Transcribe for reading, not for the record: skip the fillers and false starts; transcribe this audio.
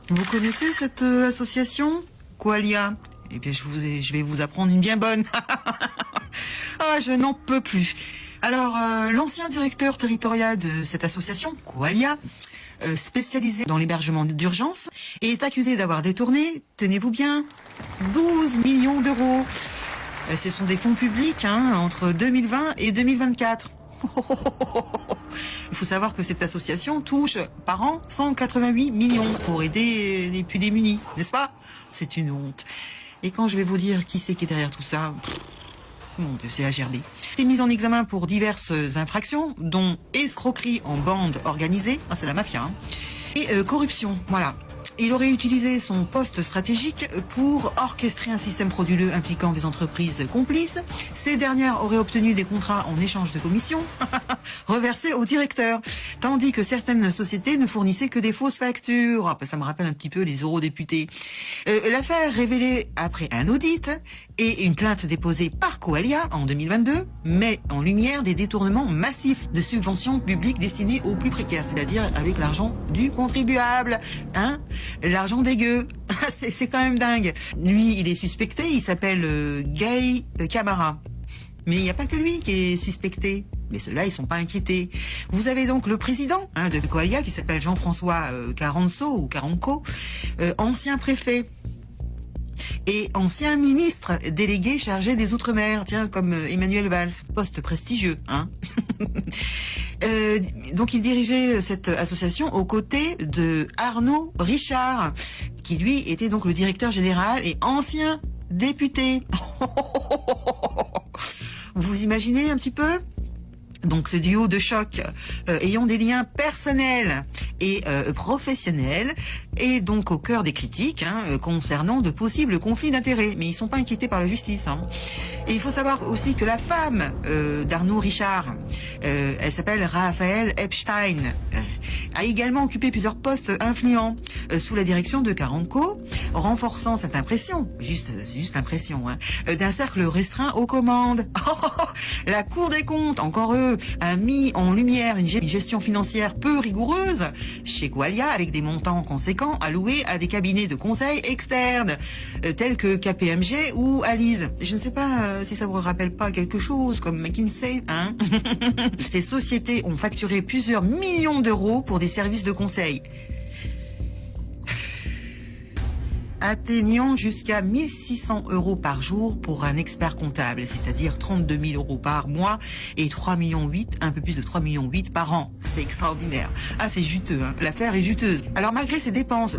Vous connaissez cette association Coalia? Eh bien, je vais vous apprendre une bien bonne. Ah, je n'en peux plus. Alors, l'ancien directeur territorial de cette association, Coalia, spécialisé dans l'hébergement d'urgence, est accusé d'avoir détourné, tenez-vous bien, 12 millions d'euros. Ce sont des fonds publics entre 2020 et 2024. Il faut savoir que cette association touche par an 188 millions pour aider les plus démunis, n'est-ce pas? C'est une honte. Et quand je vais vous dire qui c'est qui est derrière tout ça, mon Dieu, c'est la GRD. Il est mis en examen pour diverses infractions, dont escroquerie en bande organisée, c'est la mafia, et corruption, voilà. Il aurait utilisé son poste stratégique pour orchestrer un système frauduleux impliquant des entreprises complices. Ces dernières auraient obtenu des contrats en échange de commissions reversés au directeur, tandis que certaines sociétés ne fournissaient que des fausses factures. Ça me rappelle un petit peu les eurodéputés. L'affaire révélée après un audit et une plainte déposée par Coalia en 2022 met en lumière des détournements massifs de subventions publiques destinées aux plus précaires, c'est-à-dire avec l'argent du contribuable, l'argent dégueu. C'est quand même dingue. Lui, il est suspecté, il s'appelle Gay Camara. Mais il n'y a pas que lui qui est suspecté. Mais ceux-là, ils sont pas inquiétés. Vous avez donc le président de Coalia qui s'appelle Jean-François Caranco ou Caranco, ancien préfet et ancien ministre délégué chargé des Outre-mer, tiens, comme Emmanuel Valls, poste prestigieux, donc il dirigeait cette association aux côtés de Arnaud Richard, qui lui était donc le directeur général et ancien député. Vous imaginez un petit peu? Donc ce duo de choc ayant des liens personnels et professionnels est donc au cœur des critiques concernant de possibles conflits d'intérêts. Mais ils sont pas inquiétés par la justice. Et il faut savoir aussi que la femme d'Arnaud Richard, elle s'appelle Raphaël Epstein, a également occupé plusieurs postes influents sous la direction de Caranco, renforçant cette impression, juste impression, d'un cercle restreint aux commandes. La Cour des comptes, encore eux, a mis en lumière une gestion financière peu rigoureuse chez Coalia, avec des montants conséquents alloués à des cabinets de conseil externes, tels que KPMG ou Alise. Je ne sais pas si ça vous rappelle pas quelque chose, comme McKinsey, Ces sociétés ont facturé plusieurs millions d'euros pour des services de conseil, atteignant jusqu'à 1 600 euros par jour pour un expert comptable, c'est-à-dire 32 000 euros par mois et 3,8 millions, un peu plus de 3,8 millions par an. C'est extraordinaire. C'est juteux, l'affaire est juteuse. Alors malgré ces dépenses,